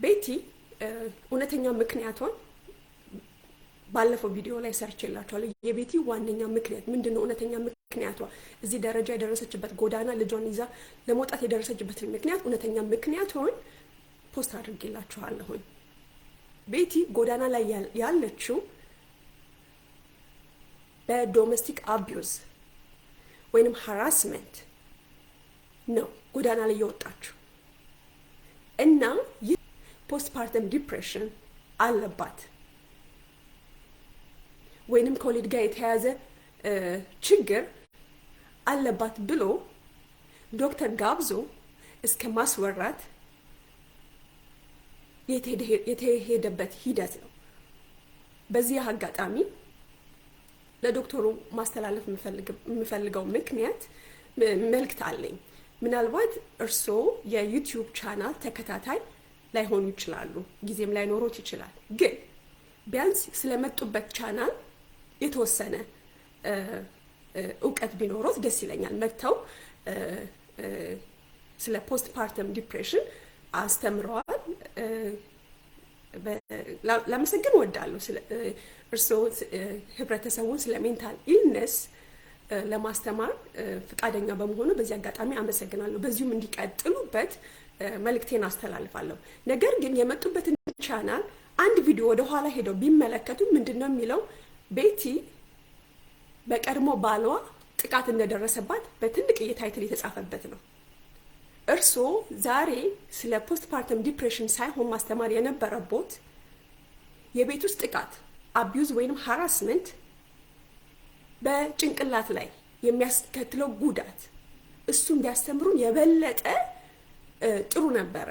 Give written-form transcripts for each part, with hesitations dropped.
ቤቲ እውነተኛ ምክንያቷን ባለፈው ቪዲዮ ላይ ሰርቼላችኋለሁ። የቤቲ ዋነኛ ምክንያት ምንድነው? እውነተኛ ምክንያቷ እዚህ ደረጃ የደረሰችበት ጎዳና ልጇን ይዛ ለመውጣት የደረሰችበት ምክንያት እውነተኛ ምክንያቷን ፖስት አድርጌላችኋለሁ። ቤቲ ጎዳና ላይ ያለችው በዶሜስቲክ አቢዩዝ ወይንም ሃራስመንት ነው ጎዳና ላይ የወጣችው እና ይህ ፖስትፓርተም ዲፕሬሽን አለባት ወይንም ከወሊድ ጋር የተያያዘ ችግር አለባት ብሎ ዶክተር ጋብዞ እስከ ማስወራት የተሄደበት ሂደት ነው። በዚህ አጋጣሚ ለዶክተሩ ማስተላለፍ የምፈልገው መልእክት አለኝ። ምናልባት እርስዎ የዩቲዩብ ቻናል ተከታታይ ላይሆኑ ይችላሉ፣ ጊዜም ላይኖሮት ይችላል። ግን ቢያንስ ስለመጡበት ቻናል የተወሰነ እውቀት ቢኖሮት ደስ ይለኛል። መጥተው ስለ ፖስት ፓርተም ዲፕሬሽን አስተምረዋል። ላመሰግን እወዳለሁ። እርስዎ ህብረተሰቡን ስለ ሜንታል ኢልነስ ለማስተማር ፈቃደኛ በመሆኑ በዚህ አጋጣሚ አመሰግናለሁ። በዚሁም እንዲቀጥሉበት መልእክቴን አስተላልፋለሁ። ነገር ግን የመጡበትን ቻናል አንድ ቪዲዮ ወደ ኋላ ሄደው ቢመለከቱ ምንድነው የሚለው? ቤቲ በቀድሞ ባሏ ጥቃት እንደደረሰባት በትልቅ ታይትል የተጻፈበት ነው። እርስዎ ዛሬ ስለ ፖስት ፓርተም ዲፕሬሽን ሳይሆን ማስተማር የነበረቦት የቤት ውስጥ ጥቃት አቢዩዝ ወይንም ሃራስመንት በጭንቅላት ላይ የሚያስከትለው ጉዳት እሱን ቢያስተምሩን የበለጠ ጥሩ ነበረ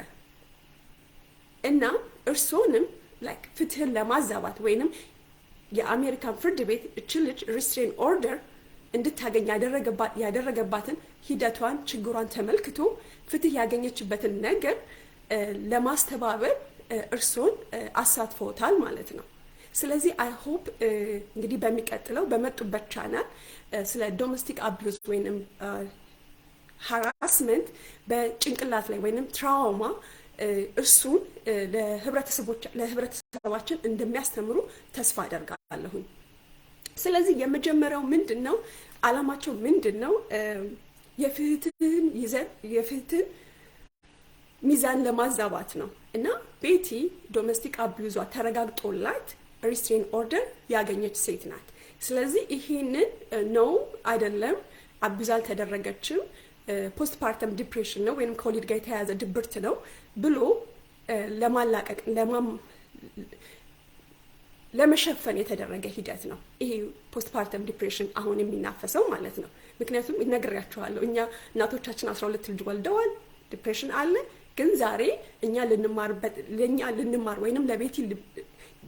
እና እርስዎንም ፍትህን ለማዛባት ወይንም የአሜሪካን ፍርድ ቤት እች ልጅ ሪስትሬን ኦርደር እንድታገኝ ያደረገባትን ሂደቷን ችግሯን ተመልክቶ ፍትህ ያገኘችበትን ነገር ለማስተባበር እርስዎን አሳትፈውታል ማለት ነው። ስለዚህ አይ ሆፕ እንግዲህ በሚቀጥለው በመጡበት ቻናል ስለ ዶሜስቲክ አቢዩዝ ወይንም ሃራስመንት በጭንቅላት ላይ ወይንም ትራውማ እሱን ለህብረተሰባችን እንደሚያስተምሩ ተስፋ አደርጋለሁኝ። ስለዚህ የመጀመሪያው ምንድነው አላማቸው ምንድነው? የፍትህን ሚዛን ለማዛባት ነው እና ቤቲ ዶሜስቲክ አቢዩዟ ተረጋግጦላት ሪስትሬን ኦርደር ያገኘች ሴት ናት። ስለዚህ ይሄንን ነው አይደለም አቢዩዝ አልተደረገችም ፖስት ፓርተም ዲፕሬሽን ነው ወይንም ከወሊድ ጋር የተያያዘ ድብርት ነው ብሎ ለማላቀቅ ለመሸፈን የተደረገ ሂደት ነው ይሄ ፖስት ፓርተም ዲፕሬሽን አሁን የሚናፈሰው ማለት ነው። ምክንያቱም ይነግራችኋለሁ እኛ እናቶቻችን 12 ልጅ ወልደዋል፣ ዲፕሬሽን አለ። ግን ዛሬ እኛ ልንማር ወይንም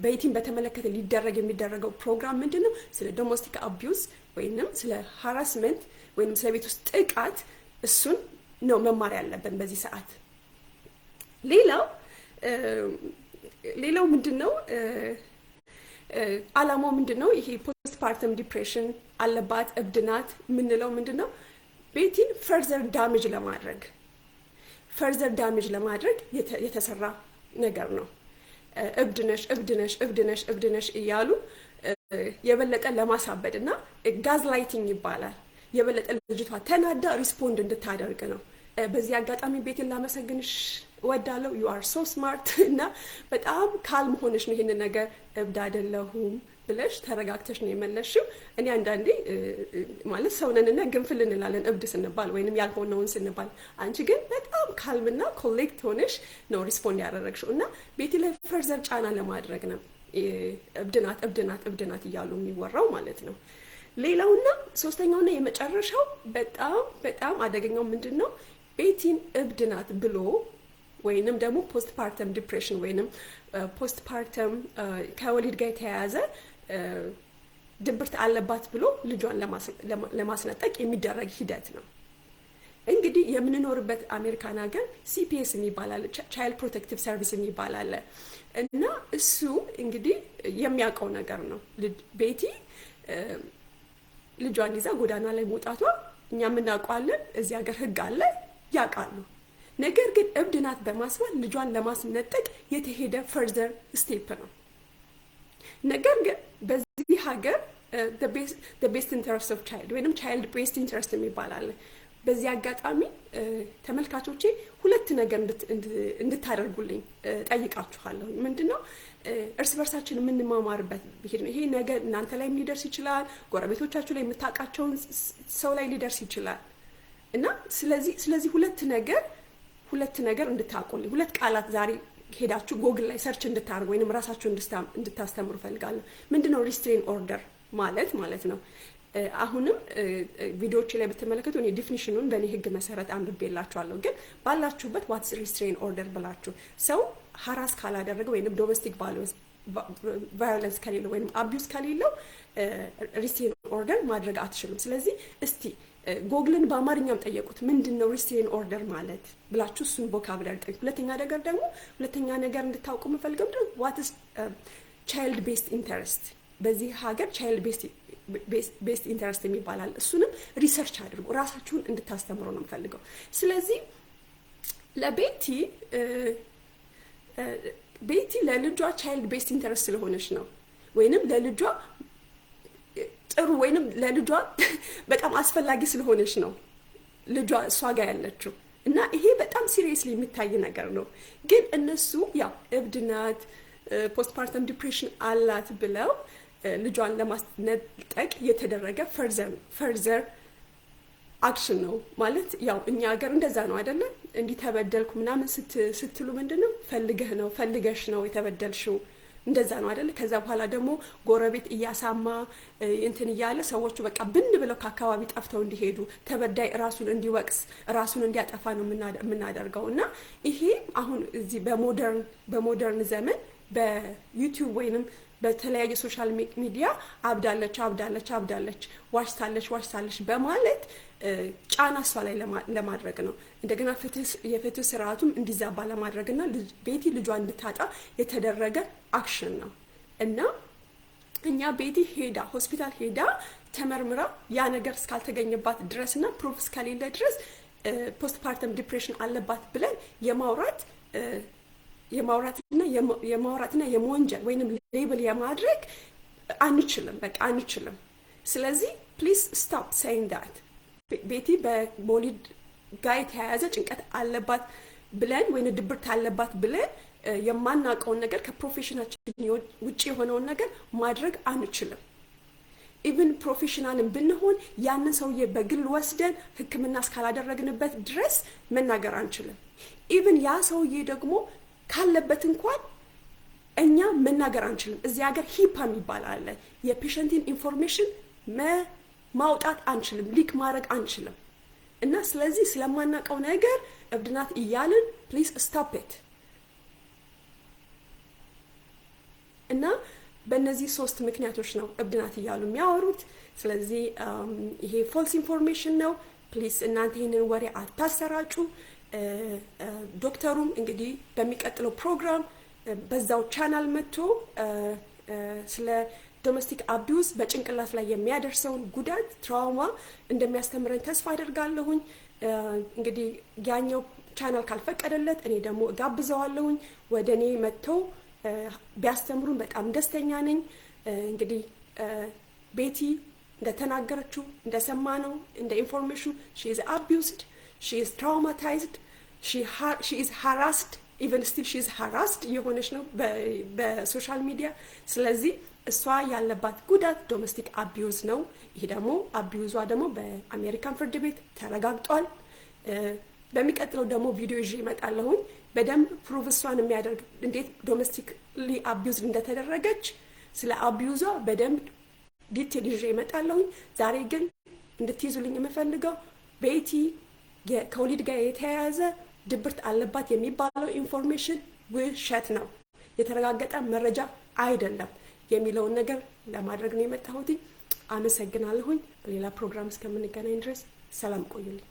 ቤቲን በተመለከተ ሊደረግ የሚደረገው ፕሮግራም ምንድነው? ስለ ዶሜስቲክ አቢዩዝ ወይንም ስለ ሃራስመንት ወይንም ስለ ቤት ውስጥ ጥቃት እሱን ነው መማር ያለብን በዚህ ሰዓት። ሌላው ምንድነው አላማው ምንድነው? ይሄ ፖስት ፓርተም ዲፕሬሽን አለባት እብድናት ምንለው ምንድነው? ቤቲን ፈርዘር ዳሜጅ ለማድረግ የተሰራ ነገር ነው። እብድነሽ እያሉ የበለጠ ለማሳበድ እና ጋዝላይቲንግ ይባላል። የበለጠ ልጅቷ ተናዳ ሪስፖንድ እንድታደርግ ነው። በዚህ አጋጣሚ ቤትን ላመሰግንሽ እወዳለሁ። ዩ አር ሶ ስማርት እና በጣም ካልም ሆነሽ ነው ይሄንን ነገር እብድ አይደለሁም ብለሽ ተረጋግተሽ ነው የመለሽው። እኔ አንዳንዴ ማለት ሰውነንና ግንፍል እንላለን እብድ ስንባል ወይንም ያልሆነውን ስንባል፣ አንቺ ግን በጣም ካልምና ኮሌክት ሆነሽ ነው ሪስፖንድ ያደረግሽው እና ቤቲ ላይ ፈርዘር ጫና ለማድረግ ነው እብድናት እያሉ የሚወራው ማለት ነው። ሌላውና ሶስተኛውና የመጨረሻው በጣም አደገኛው ምንድነው? ቤቲን እብድናት ብሎ ወይንም ደግሞ ፖስት ፓርተም ዲፕሬሽን ወይንም ፖስት ፓርተም ከወሊድ ጋር የተያያዘ ድብርት አለባት ብሎ ልጇን ለማስነጠቅ የሚደረግ ሂደት ነው። እንግዲህ የምንኖርበት አሜሪካን ሀገር ሲፒኤስ የሚባል አለ፣ ቻይልድ ፕሮቴክቲቭ ሰርቪስ የሚባል አለ እና እሱ እንግዲህ የሚያውቀው ነገር ነው። ቤቲ ልጇን ይዛ ጎዳና ላይ መውጣቷ እኛ የምናውቀዋለን። እዚህ ሀገር ህግ አለ፣ ያውቃሉ። ነገር ግን እብድ ናት በማስባል ልጇን ለማስነጠቅ የተሄደ ፈርዘር ስቴፕ ነው። ነገር ግን በዚህ ሀገር the best interest of child ወይንም child based interest የሚባል አለ። በዚህ አጋጣሚ ተመልካቾቼ ሁለት ነገር እንድታደርጉልኝ ጠይቃችኋለሁ። ምንድነው? እርስ በርሳችን የምንማማርበት ይሄ ነገር እናንተ ላይ ሊደርስ ይችላል፣ ጎረቤቶቻችሁ ላይ የምታውቃቸውን ሰው ላይ ሊደርስ ይችላል እና ስለዚህ ሁለት ነገር እንድታውቁልኝ፣ ሁለት ቃላት ዛሬ ሄዳችሁ ጎግል ላይ ሰርች እንድታደርጉ ወይንም ራሳችሁ እንድታስተምሩ ፈልጋለሁ። ምንድነው ሪስትሬን ኦርደር ማለት ነው። አሁንም ቪዲዮዎች ላይ በተመለከቱ እኔ ዲፊኒሽኑን በእኔ ህግ መሰረት አንብቤላችኋለሁ። ግን ባላችሁበት ዋትስ ሪስትሬን ኦርደር ብላችሁ ሰው ሀራስ ካላደረገ ወይንም ዶሜስቲክ ቫዮለንስ ከሌለው ወይንም አቢዩዝ ከሌለው ሪስትሬን ኦርደር ማድረግ አትችሉም። ስለዚህ እስቲ ጎግልን በአማርኛም ጠየቁት፣ ምንድነው ሪስትሬን ኦርደር ማለት ብላችሁ እሱን ቮካብላሪ ጠይቁ። ሁለተኛ ነገር እንድታውቁ የምፈልገው ምንድነው ዋትስ ቻይልድ ቤስድ ኢንተረስት። በዚህ ሀገር ቻይልድ ቤስድ ኢንተረስት የሚባላል። እሱንም ሪሰርች አድርጉ፣ ራሳችሁን እንድታስተምሩ ነው የምፈልገው። ስለዚህ ቤቲ ለልጇ ቻይልድ ቤስድ ኢንተረስት ስለሆነች ነው ወይንም ለልጇ ጥሩ ወይንም ለልጇ በጣም አስፈላጊ ስለሆነች ነው ልጇ እሷ ጋር ያለችው እና ይሄ በጣም ሲሪየስሊ የሚታይ ነገር ነው። ግን እነሱ ያው እብድ ናት ፖስትፓርተም ዲፕሬሽን አላት ብለው ልጇን ለማስነጠቅ የተደረገ ፈርዘር አክሽን ነው ማለት። ያው እኛ ሀገር እንደዛ ነው አይደለ? እንዲህ ተበደልኩ ምናምን ስትሉ ምንድነው ፈልገሽ ነው የተበደልሽው፣ እንደዛ ነው አይደለ? ከዛ በኋላ ደግሞ ጎረቤት እያሳማ እንትን እያለ ሰዎቹ በቃ ብን ብለው ከአካባቢ ጠፍተው እንዲሄዱ፣ ተበዳይ ራሱን እንዲወቅስ ራሱን እንዲያጠፋ ነው የምናደርገው። እና ይሄ አሁን እዚህ በሞደርን ዘመን በዩቲዩብ ወይንም በተለያየ ሶሻል ሚዲያ አብዳለች ዋሽታለች በማለት ጫና እሷ ላይ ለማድረግ ነው። እንደገና የፍትህ ስርዓቱም እንዲዛባ ለማድረግና ቤቲ ልጇን እንድታጣ የተደረገ አክሽን ነው እና እኛ ቤቲ ሆስፒታል ሄዳ ተመርምራ ያ ነገር እስካልተገኘባት ድረስና ፕሩፍ እስከሌለ ድረስ ፖስትፓርተም ዲፕሬሽን አለባት ብለን የማውራትና የመወንጀል ወይንም ሌብል የማድረግ አንችልም። ስለዚህ ፕሊዝ ስቶፕ ሴይንግ ዳት ቤቲ በሞሊድ ጋር የተያያዘ ጭንቀት አለባት ብለን ወይም ድብርት አለባት ብለን የማናውቀውን ነገር ከፕሮፌሽናችን ውጪ የሆነውን ነገር ማድረግ አንችልም። ኢቭን ፕሮፌሽናልን ብንሆን ያንን ሰውዬ በግል ወስደን ሕክምና እስካላደረግንበት ድረስ መናገር አንችልም። ኢቭን ያ ሰውዬ ደግሞ ካለበት እንኳን እኛ መናገር አንችልም። እዚህ ሀገር ሂፓ የሚባል አለ። የፔሸንቲን ኢንፎርሜሽን ማውጣት አንችልም፣ ሊክ ማድረግ አንችልም። እና ስለዚህ ስለማናውቀው ነገር እብድናት እያልን ፕሊዝ ስቶፕ ኢት። እና በእነዚህ 3 ምክንያቶች ነው እብድናት እያሉ የሚያወሩት። ስለዚህ ይሄ ፎልስ ኢንፎርሜሽን ነው። ፕሊዝ እናንተ ይህንን ወሬ አታሰራጩ። ዶክተሩም እንግዲህ በሚቀጥለው ፕሮግራም በዛው ቻናል መጥቶ ስለ ዶሜስቲክ አቢዩዝ በጭንቅላት ላይ የሚያደርሰውን ጉዳት ትራውማ እንደሚያስተምረን ተስፋ አደርጋለሁኝ። እንግዲህ ያኛው ቻናል ካልፈቀደለት እኔ ደግሞ እጋብዘዋለሁኝ ወደ እኔ መጥቶ ቢያስተምሩን በጣም ደስተኛ ነኝ። እንግዲህ ቤቲ እንደተናገረችው እንደሰማነው እንደ ኢንፎርሜሽን she is abused, she is traumatized, she is harassed, even still she is harassed የሆነች ነው በሶሻል ሚዲያ። ስለዚህ እሷ ያለባት ጉዳት ዶሜስቲክ አቢዩዝ ነው። ይሄ ደግሞ አቢዩዟ ደግሞ በአሜሪካን ፍርድ ቤት ተረጋግጧል። በሚቀጥለው ደግሞ ቪዲዮ ይዤ እመጣለሁኝ በደንብ ፕሩቭ እሷን የሚያደርግ እንዴት ዶሜስቲክሊ አቢዩዝ እንደተደረገች ስለ አቢዩዟ በደንብ ዲቴል ይዤ እመጣለሁኝ። ዛሬ ግን እንድትይዙልኝ የምፈልገው ቤቲ ከወሊድ ጋር የተያያዘ ድብርት አለባት የሚባለው ኢንፎርሜሽን ውሸት ነው፣ የተረጋገጠ መረጃ አይደለም የሚለውን ነገር ለማድረግ ነው የመጣሁት። አመሰግናለሁኝ። በሌላ ፕሮግራም እስከምንገናኝ ድረስ ሰላም ቆዩልኝ።